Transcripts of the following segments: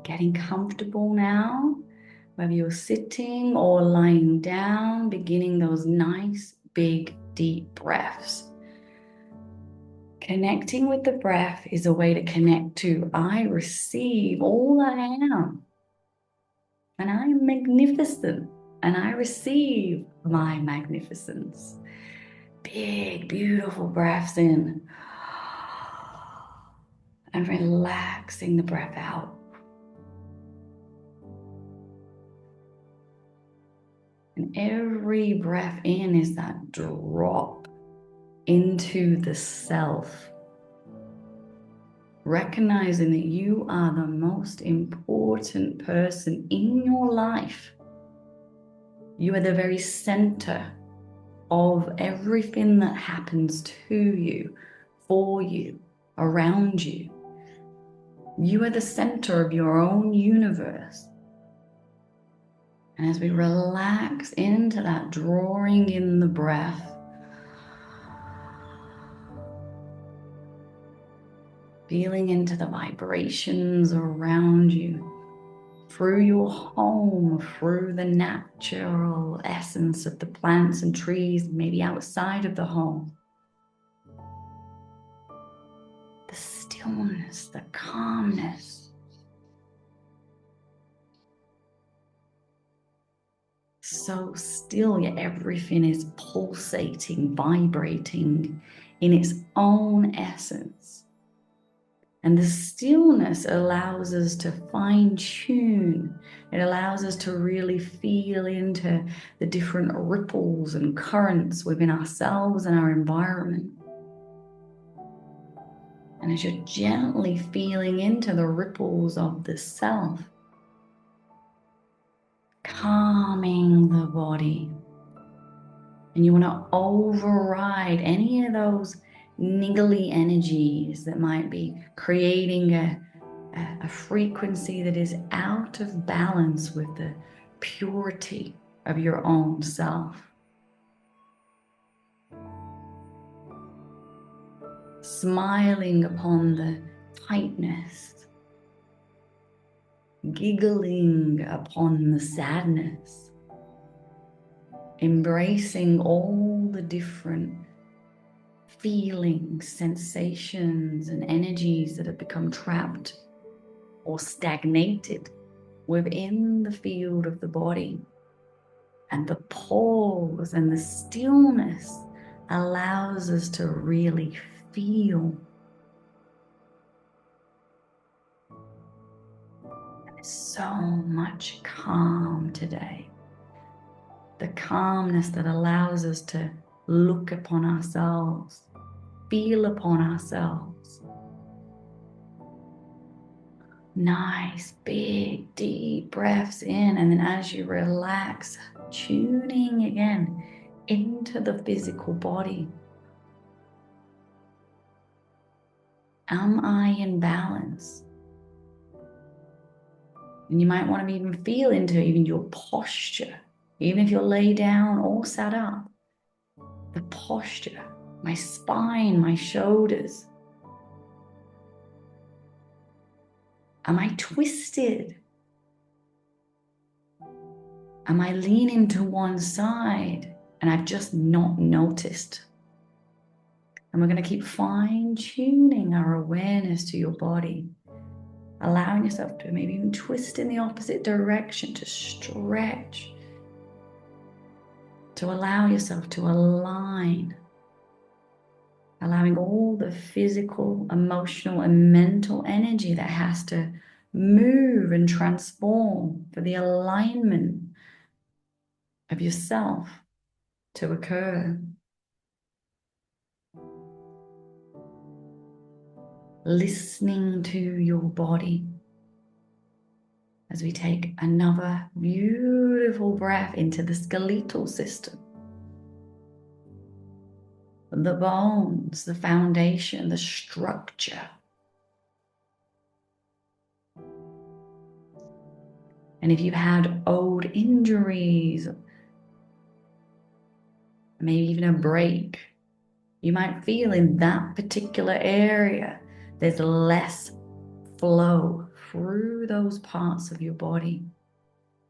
Getting comfortable now, whether you're sitting or lying down, beginning those nice, big, deep breaths. Connecting with the breath is a way to connect to, I receive all that I am. And I am magnificent. And I receive my magnificence. Big, beautiful breaths in. And relaxing the breath out. And every breath in is that drop into the self. Recognizing that you are the most important person in your life. You are the very center of everything that happens to you, for you, around you. You are the center of your own universe. And as we relax into that, drawing in the breath, feeling into the vibrations around you, through your home, through the natural essence of the plants and trees, maybe outside of the home. The stillness, the calmness. So still, yet everything is pulsating, vibrating in its own essence. And the stillness allows us to fine tune. It allows us to really feel into the different ripples and currents within ourselves and our environment. And as you're gently feeling into the ripples of the self, calming the body. And you want to override any of those niggly energies that might be creating a frequency that is out of balance with the purity of your own self. Smiling upon the tightness, giggling upon the sadness, embracing all the different feelings, sensations, and energies that have become trapped or stagnated within the field of the body. And the pause and the stillness allows us to really feel. There's so much calm today. The calmness that allows us to look upon ourselves, feel upon ourselves. Nice, big, deep breaths in, and then as you relax, tuning again into the physical body. Am I in balance? And you might want to even feel into even your posture, even if you're laid down or sat up. The posture, my spine, my shoulders. Am I twisted? Am I leaning to one side and I've just not noticed? And we're going to keep fine-tuning our awareness to your body, allowing yourself to maybe even twist in the opposite direction, to stretch, to allow yourself to align, allowing all the physical, emotional, and mental energy that has to move and transform for the alignment of yourself to occur. Listening to your body as we take another beautiful breath into the skeletal system. The bones, the foundation, the structure. And if you've had old injuries, maybe even a break, you might feel in that particular area there's less flow, through those parts of your body.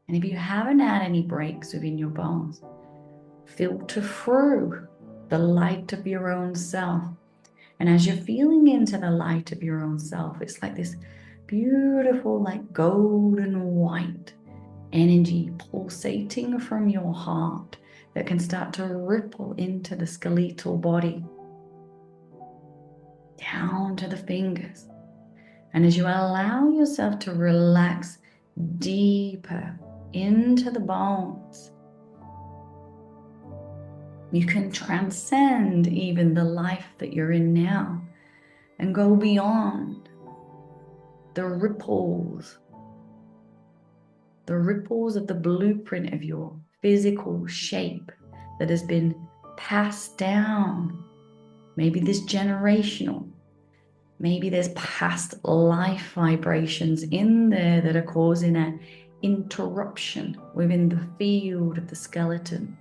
And if you haven't had any breaks within your bones, filter through the light of your own self. And as you're feeling into the light of your own self, it's like this beautiful, like golden white energy pulsating from your heart that can start to ripple into the skeletal body, down to the fingers. And as you allow yourself to relax deeper into the bones, you can transcend even the life that you're in now and go beyond the ripples of the blueprint of your physical shape that has been passed down. Maybe there's generational, maybe there's past life vibrations in there that are causing an interruption within the field of the skeleton.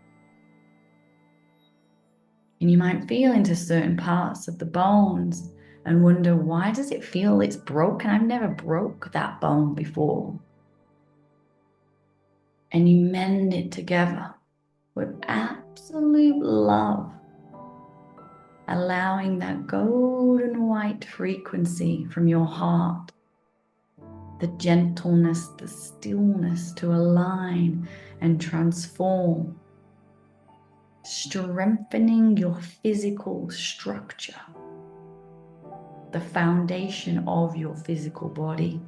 And you might feel into certain parts of the bones and wonder, why does it feel it's broken? I've never broke that bone before. And you mend it together with absolute love, allowing that golden white frequency from your heart, the gentleness, the stillness to align and transform, strengthening your physical structure, the foundation of your physical body.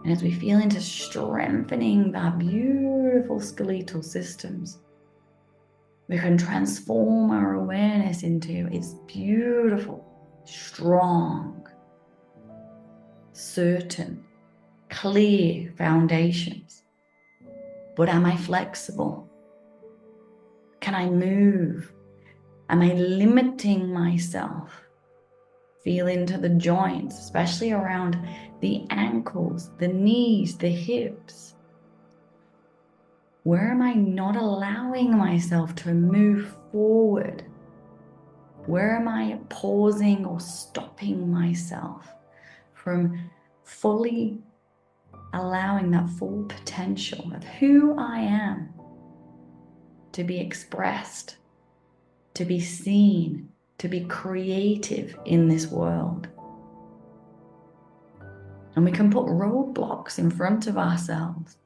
And as we feel into strengthening our beautiful skeletal systems, we can transform our awareness into its beautiful, strong, certain, clear foundations. But am I flexible? Can I move? Am I limiting myself? Feel into the joints, especially around the ankles, the knees, the hips. Where am I not allowing myself to move forward? Where am I pausing or stopping myself from fully allowing that full potential of who I am to be expressed, to be seen, to be creative in this world? And we can put roadblocks in front of ourselves.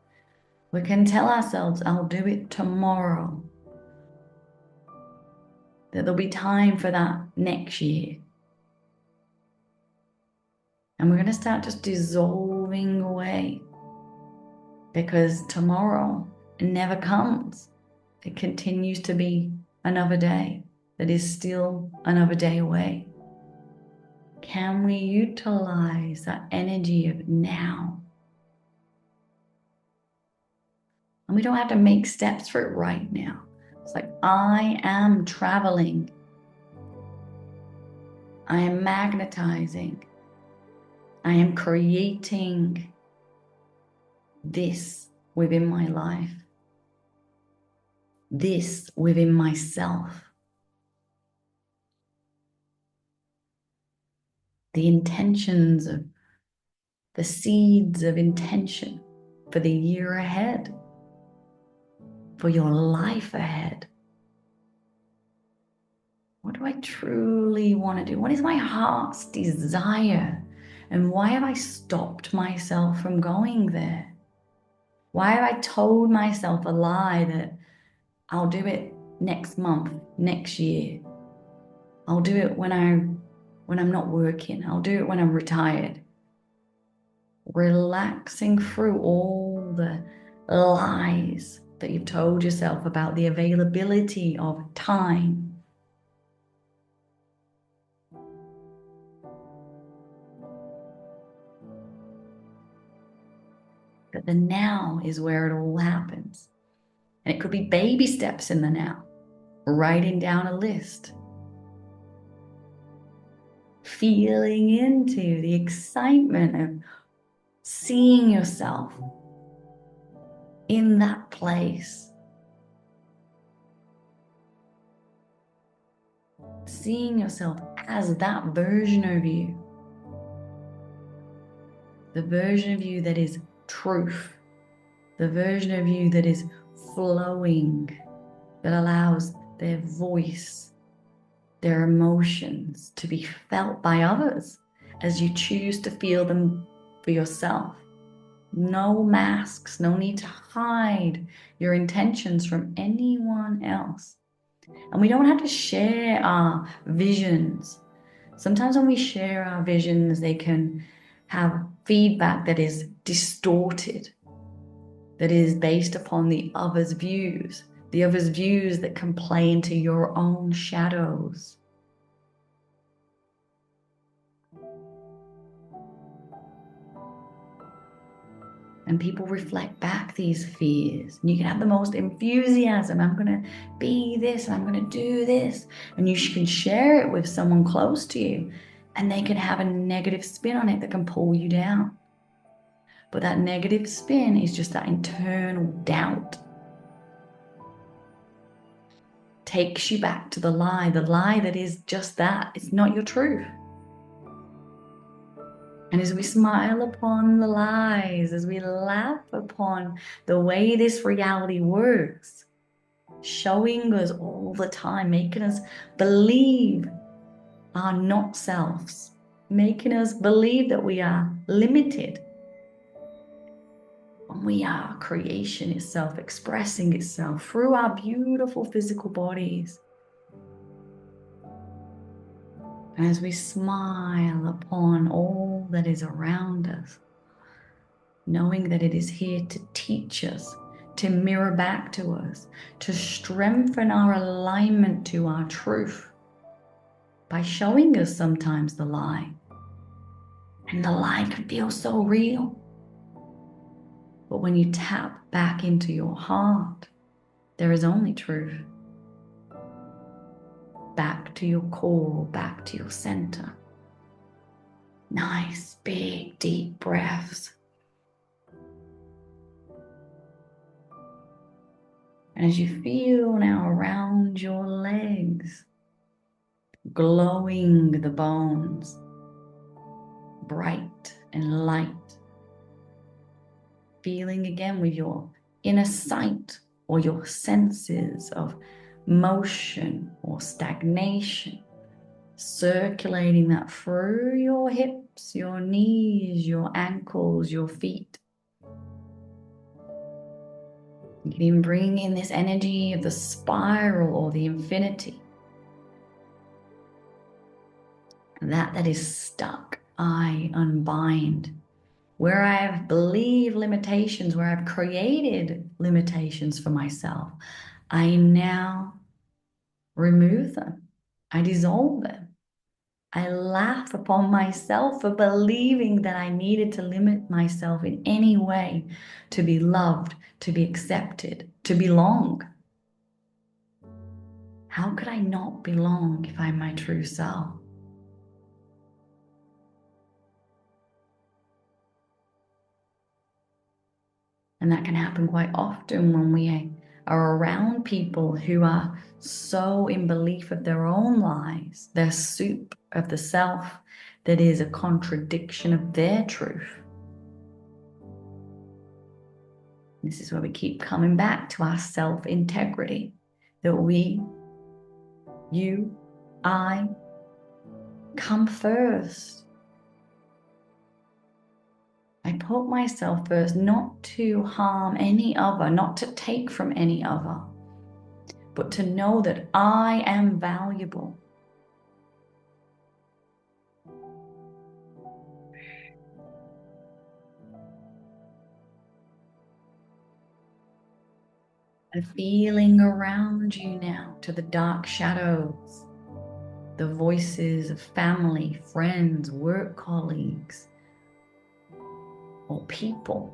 We can tell ourselves, I'll do it tomorrow. That there'll be time for that next year. And we're going to start just dissolving away, because tomorrow never comes. It continues to be another day that is still another day away. Can we utilize that energy of now? And we don't have to make steps for it right now. It's like, I am traveling. I am magnetizing. I am creating this within my life. This within myself. The intentions of the seeds of intention for the year ahead, for your life ahead. What do I truly want to do? What is my heart's desire? And why have I stopped myself from going there? Why have I told myself a lie that I'll do it next month, next year? I'll do it when I'm not working. I'll do it when I'm retired. Relaxing through all the lies that you've told yourself about the availability of time. But the now is where it all happens. And it could be baby steps in the now. Writing down a list. Feeling into the excitement of seeing yourself in that place. seeing yourself as that version of you, the version of you that is truth, the version of you that is flowing, that allows their voice, their emotions to be felt by others as you choose to feel them for yourself. No masks, no need to hide your intentions from anyone else. And we don't have to share our visions. Sometimes when we share our visions, they can have feedback that is distorted, that is based upon the other's views that can play into your own shadows. And people reflect back these fears. And you can have the most enthusiasm. I'm going to be this, and I'm going to do this. And you can share it with someone close to you, and they can have a negative spin on it that can pull you down. But that negative spin is just that internal doubt. Takes you back to the lie that is just that. It's not your truth. And as we smile upon the lies, as we laugh upon the way this reality works, showing us all the time, making us believe our not selves, making us believe that we are limited, when we are creation itself, expressing itself through our beautiful physical bodies. And as we smile upon all that is around us, knowing that it is here to teach us, to mirror back to us, to strengthen our alignment to our truth by showing us sometimes the lie. And the lie can feel so real. But when you tap back into your heart, there is only truth. Back to your core, back to your center. Nice, big, deep breaths. As you feel now around your legs, glowing the bones, bright and light. Feeling again with your inner sight or your senses of motion or stagnation, circulating that through your hips, your knees, your ankles, your feet. You can even bring in this energy of the spiral or the infinity. That is stuck, I unbind. Where I have believed limitations, where I've created limitations for myself, I now remove them. I dissolve them. I laugh upon myself for believing that I needed to limit myself in any way to be loved, to be accepted, to belong. How could I not belong if I'm my true self? And that can happen quite often when we are around people who are so in belief of their own lies, their soup of the self that is a contradiction of their truth. This is where we keep coming back to our self-integrity, that we, you, I, come first. I put myself first, not to harm any other, not to take from any other, but to know that I am valuable. And feeling around you now to the dark shadows, the voices of family, friends, work colleagues, or people,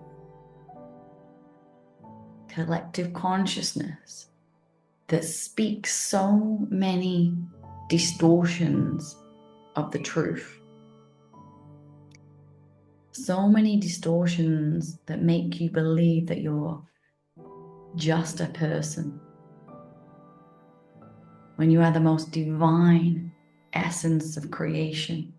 collective consciousness that speaks so many distortions of the truth. So many distortions that make you believe that you're just a person. when you are the most divine essence of creation.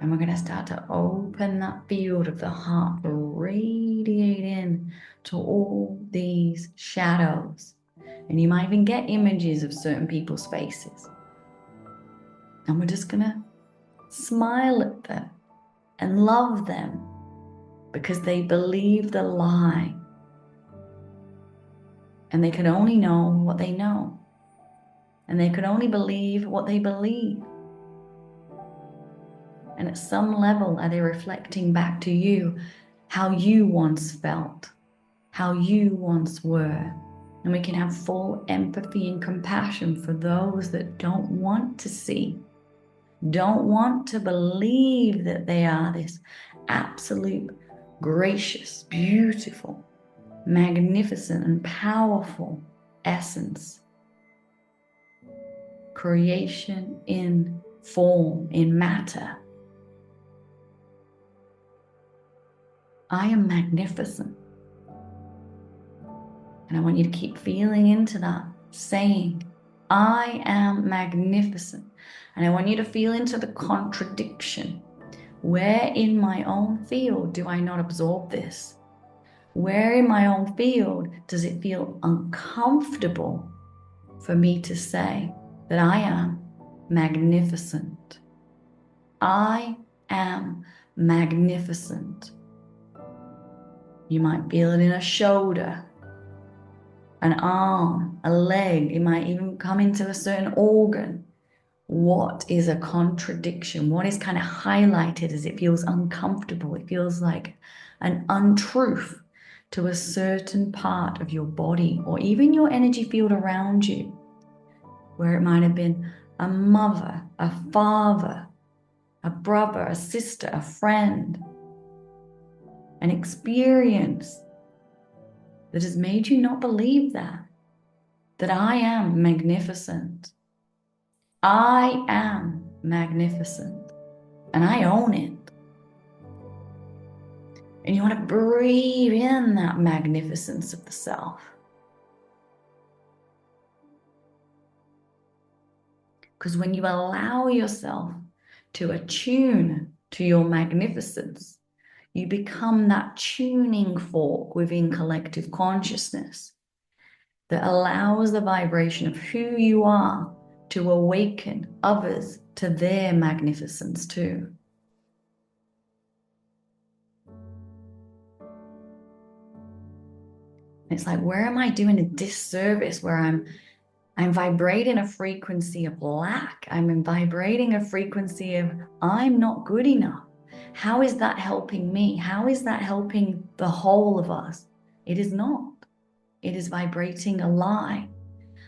And we're going to start to open that field of the heart, radiate in to all these shadows. And you might even get images of certain people's faces. And we're just going to smile at them and love them because they believe the lie. And they can only know what they know. And they can only believe what they believe. And at some level, are they reflecting back to you how you once felt, how you once were? And we can have full empathy and compassion for those that don't want to see, don't want to believe that they are this absolute, gracious, beautiful, magnificent, and powerful essence. Creation in form, in matter. I am magnificent. And I want you to keep feeling into that, saying, I am magnificent. And I want you to feel into the contradiction. Where in my own field do I not absorb this? Where in my own field does it feel uncomfortable for me to say that I am magnificent? I am magnificent. You might feel it in a shoulder, an arm, a leg. It might even come into a certain organ. What is a contradiction? What is kind of highlighted as it feels uncomfortable? It feels like an untruth to a certain part of your body or even your energy field around you, where it might have been a mother, a father, a brother, a sister, a friend, an experience that has made you not believe that I am magnificent. I am magnificent, and I own it. And you want to breathe in that magnificence of the self. Because when you allow yourself to attune to your magnificence, you become that tuning fork within collective consciousness that allows the vibration of who you are to awaken others to their magnificence too. It's like, where am I doing a disservice where I'm vibrating a frequency of lack? I'm vibrating a frequency of I'm not good enough. How is that helping me? How is that helping the whole of us? It is not. It is vibrating a lie.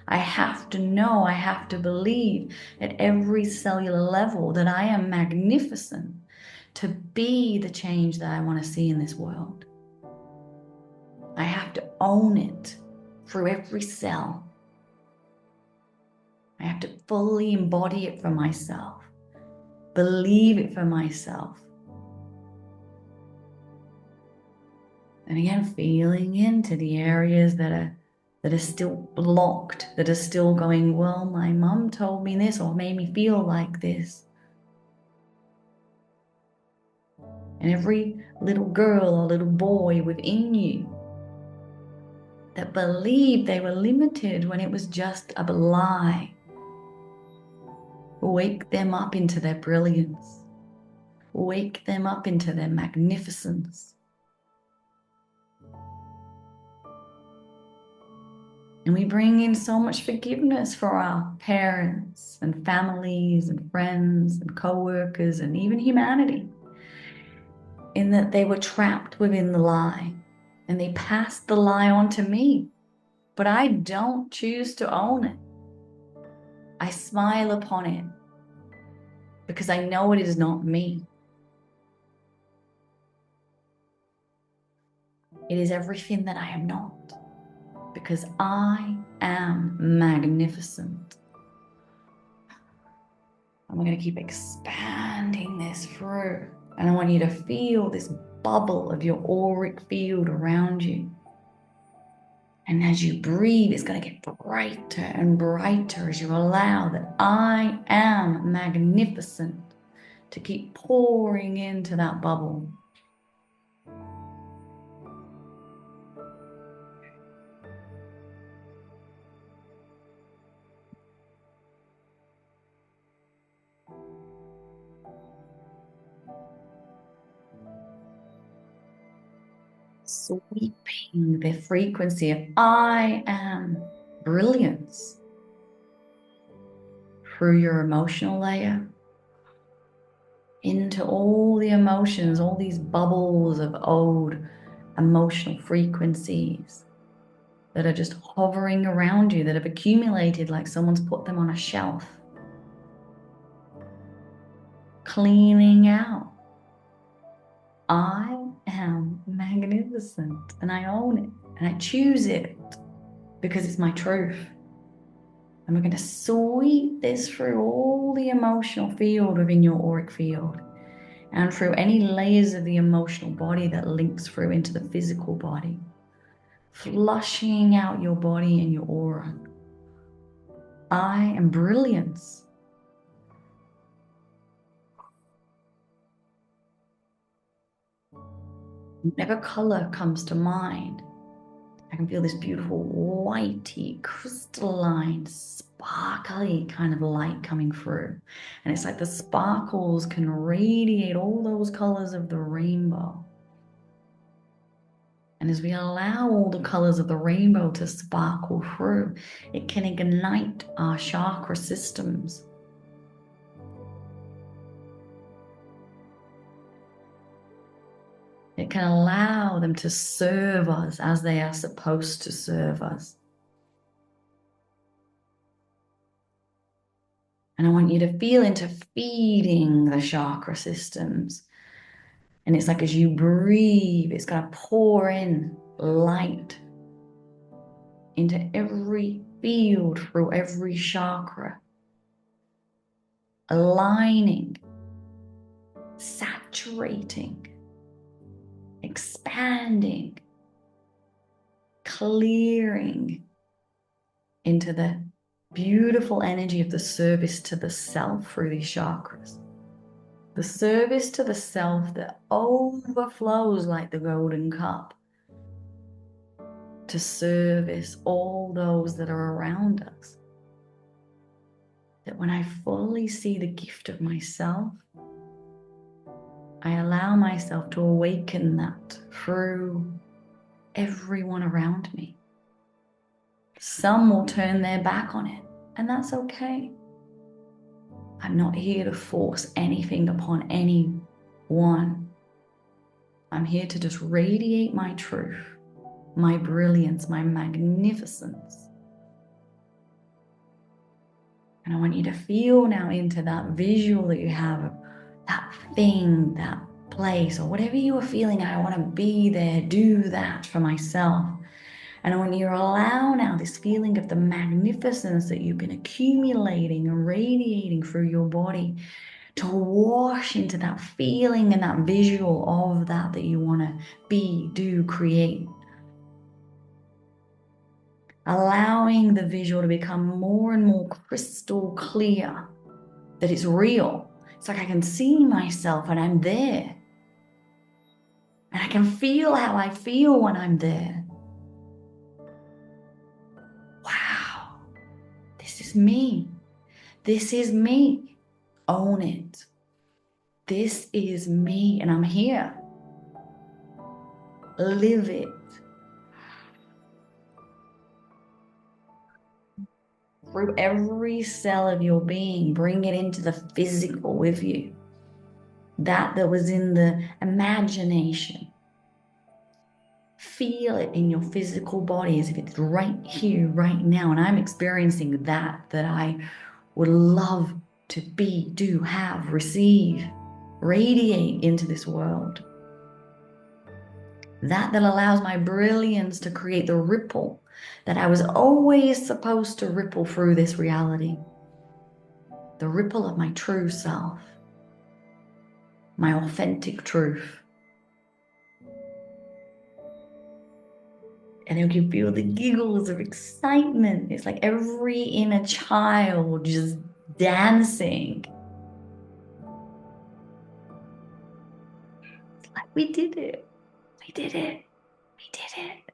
I have to know, I have to believe at every cellular level that I am magnificent to be the change that I want to see in this world. I have to own it through every cell. I have to fully embody it for myself, believe it for myself. And again, feeling into the areas that are still blocked, that are still going, well, my mum told me this or made me feel like this. And every little girl or little boy within you that believed they were limited when it was just a lie. Wake them up into their brilliance. Wake them up into their magnificence. And we bring in so much forgiveness for our parents and families and friends and co-workers and even humanity, in that they were trapped within the lie and they passed the lie on to me. But I don't choose to own it. I smile upon it because I know it is not me. It is everything that I am not, because I am magnificent. And we're going to keep expanding this through. And I want you to feel this bubble of your auric field around you. And as you breathe, it's going to get brighter and brighter as you allow that I am magnificent to keep pouring into that bubble. Sweeping the frequency of I am brilliance through your emotional layer into all the emotions, all these bubbles of old emotional frequencies that are just hovering around you, that have accumulated like someone's put them on a shelf. Cleaning out. I am magnificent and I own it and I choose it because it's my truth. And we're going to sweep this through all the emotional field within your auric field and through any layers of the emotional body that links through into the physical body, flushing out your body and your aura. I am brilliance. Whatever color comes to mind, I can feel this beautiful whitey, crystalline, sparkly kind of light coming through. And it's like the sparkles can radiate all those colors of the rainbow. And as we allow all the colors of the rainbow to sparkle through, it can ignite our chakra systems. It can allow them to serve us as they are supposed to serve us. And I want you to feel into feeding the chakra systems. And it's like as you breathe, it's going to pour in light into every field through every chakra, aligning, saturating, expanding, clearing into the beautiful energy of the service to the self through these chakras. The service to the self that overflows like the golden cup to service all those that are around us. That when I fully see the gift of myself, I allow myself to awaken that through everyone around me. Some will turn their back on it, and that's okay. I'm not here to force anything upon anyone. I'm here to just radiate my truth, my brilliance, my magnificence. And I want you to feel now into that visual that you have of that thing, that place, or whatever you are feeling. I want to be there, do that for myself. And I want you to allow now this feeling of the magnificence that you've been accumulating and radiating through your body to wash into that feeling and that visual of that you want to be, do, create. Allowing the visual to become more and more crystal clear, that it's real. It's like I can see myself and I'm there. And I can feel how I feel when I'm there. Wow, this is me. This is me. Own it. This is me and I'm here. Live it. Through every cell of your being, bring it into the physical with you. That was in the imagination. Feel it in your physical body as if it's right here, right now. And I'm experiencing that I would love to be, do, have, receive, radiate into this world. That allows my brilliance to create the ripple that I was always supposed to ripple through this reality. The ripple of my true self, my authentic truth. And then you feel the giggles of excitement. It's like every inner child just dancing. It's like, we did it. We did it. We did it.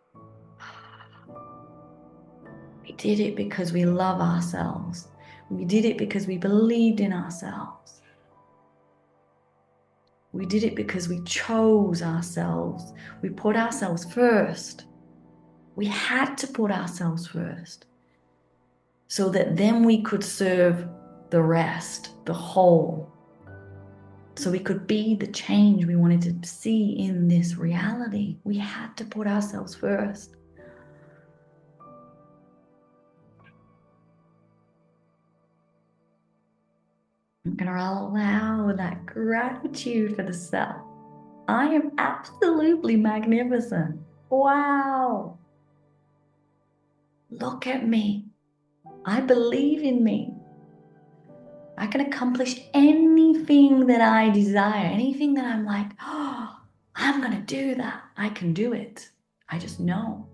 We did it because we love ourselves. We did it because we believed in ourselves. We did it because we chose ourselves. We put ourselves first. We had to put ourselves first so that then we could serve the rest, the whole. So we could be the change we wanted to see in this reality. We had to put ourselves first. I'm going to allow that gratitude for the self. I am absolutely magnificent. Wow. Look at me. I believe in me. I can accomplish anything that I desire, anything that I'm like, oh, I'm going to do that. I can do it. I just know.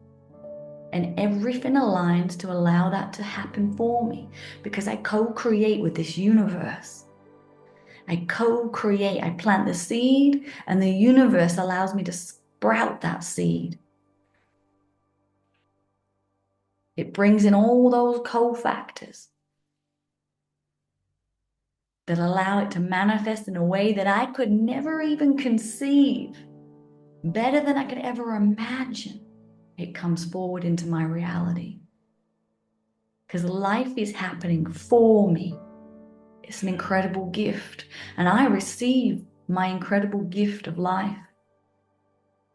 And everything aligns to allow that to happen for me because I co-create with this universe. I co-create, I plant the seed, and the universe allows me to sprout that seed. It brings in all those cofactors that allow it to manifest in a way that I could never even conceive, better than I could ever imagine. It comes forward into my reality. Because life is happening for me. It's an incredible gift. And I receive my incredible gift of life.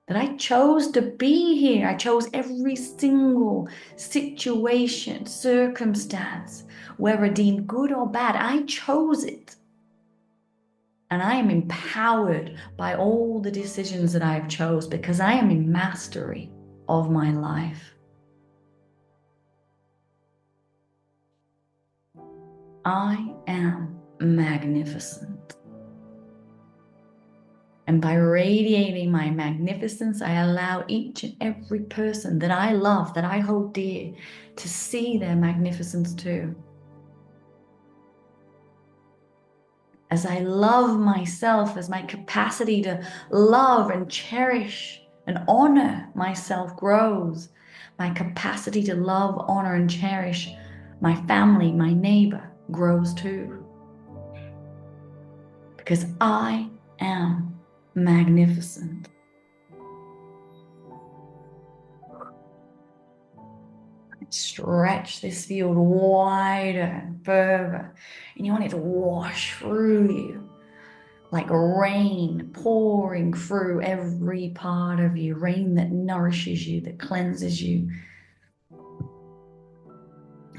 That I chose to be here. I chose every single situation, circumstance, whether deemed good or bad. I chose it. And I am empowered by all the decisions that I have chose because I am in mastery of my life. I am magnificent. And by radiating my magnificence, I allow each and every person that I love, that I hold dear, to see their magnificence too. As I love myself, as my capacity to love and cherish and honor myself grows, my capacity to love, honor, and cherish my family, my neighbor grows too. Because I am magnificent. Stretch this field wider, further, and you want it to wash through you like rain pouring through every part of you, rain that nourishes you, that cleanses you,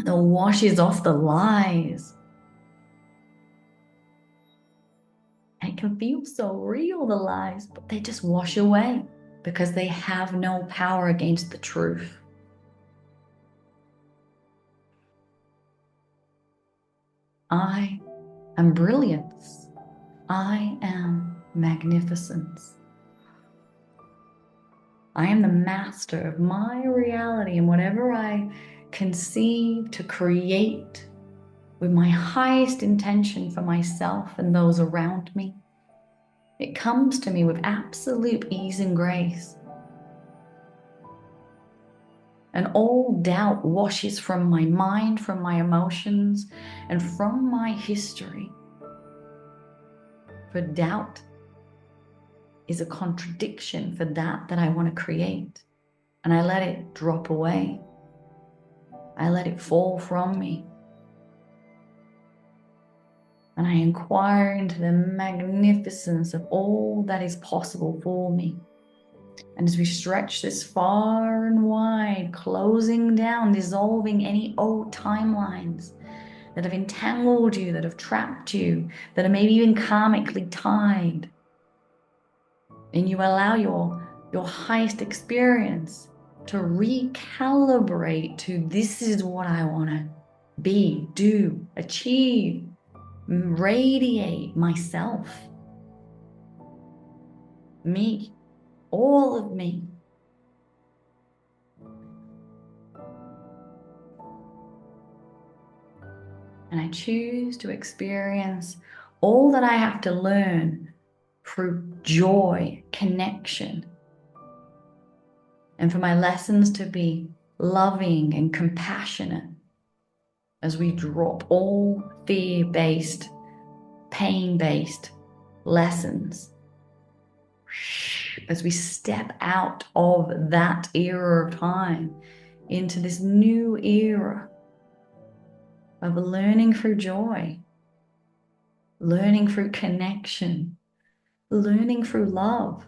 that washes off the lies. And it can feel so real, the lies, but they just wash away because they have no power against the truth. I am brilliance. I am magnificence. I am the master of my reality, and whatever I conceive to create with my highest intention for myself and those around me, it comes to me with absolute ease and grace. And all doubt washes from my mind, from my emotions, and from my history. For doubt is a contradiction for that I want to create. And I let it drop away. I let it fall from me. And I inquire into the magnificence of all that is possible for me. And as we stretch this far and wide, closing down, dissolving any old timelines that have entangled you, that have trapped you, that are maybe even karmically tied, and you allow your highest experience to recalibrate to this is what I want to be, do, achieve, radiate myself, me, all of me. And I choose to experience all that I have to learn through joy, connection, and for my lessons to be loving and compassionate as we drop all fear-based, pain-based lessons, as we step out of that era of time into this new era of learning through joy, learning through connection, learning through love.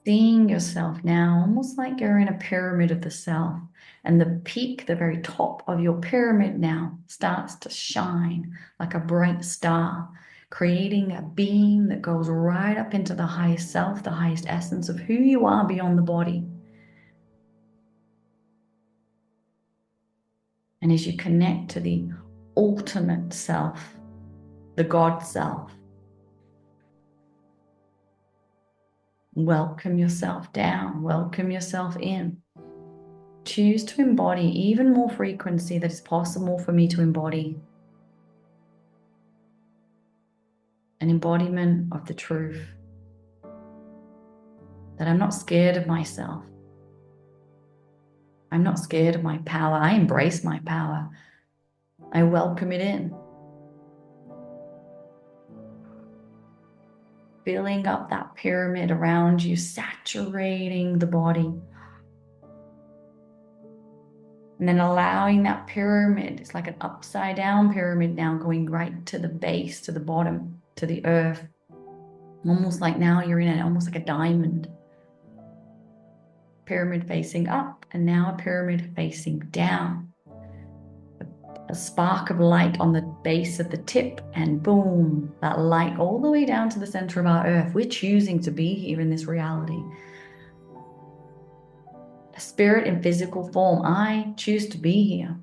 Seeing yourself now almost like you're in a pyramid of the self, and the peak, the very top of your pyramid now starts to shine like a bright star, creating a beam that goes right up into the highest self, the highest essence of who you are beyond the body. And as you connect to the ultimate self, the God self, welcome yourself down, welcome yourself in. Choose to embody even more frequency that is possible for me to embody. An embodiment of the truth. That I'm not scared of myself. I'm not scared of my power. I embrace my power. I welcome it in. Filling up that pyramid around you, saturating the body. And then allowing that pyramid, it's like an upside down pyramid now, going right to the base, to the bottom, to the earth. Almost like now you're in it, almost like a diamond. Pyramid facing up, and now a pyramid facing down. A spark of light on the base of the tip, and boom, that light all the way down to the center of our earth. We're choosing to be here in this reality. A spirit in physical form. I choose to be here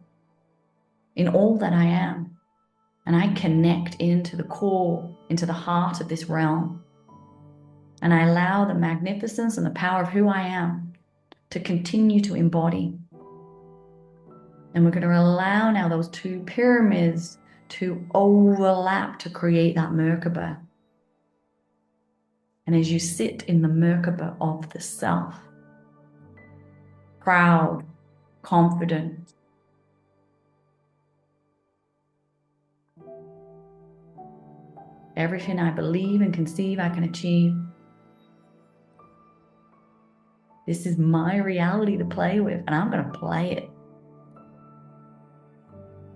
in all that I am. And I connect into the core, into the heart of this realm. And I allow the magnificence and the power of who I am to continue to embody. And we're going to allow now those two pyramids to overlap to create that Merkaba. And as you sit in the Merkaba of the self, proud, confident, everything I believe and conceive I can achieve. This is my reality to play with, and I'm going to play it.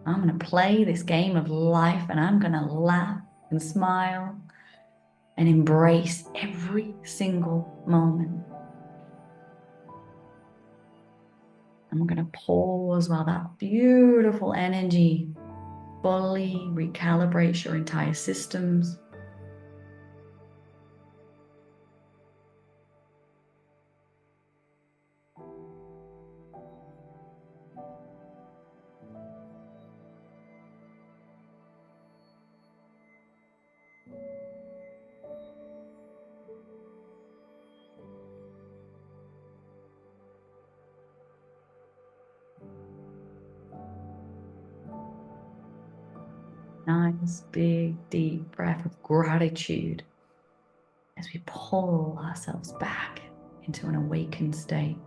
I'm going to play this game of life, and I'm going to laugh and smile and embrace every single moment. I'm going to pause while that beautiful energy fully recalibrates your entire systems. Nice, big, deep breath of gratitude as we pull ourselves back into an awakened state.